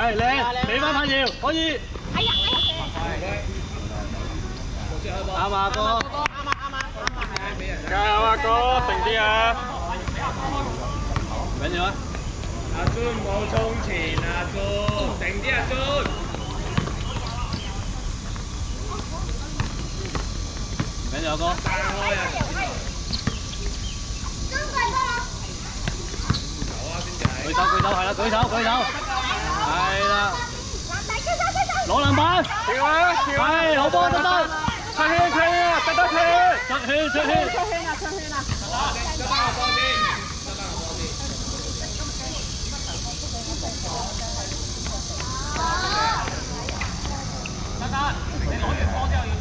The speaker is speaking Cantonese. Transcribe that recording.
係靚，俾翻拍條，可以。啱啊，哥。加油啊，哥，定啲啊！唔緊要啊。阿尊冇衝前啊，尊，定啲啊，尊。唔緊要啊，哥。彈開啊！舉手係啦，舉手，係啦，攞籃板，跳啊，係好波得得，出圈啊，得圈，出圈，得翻個波先，得，你攞完波之後要。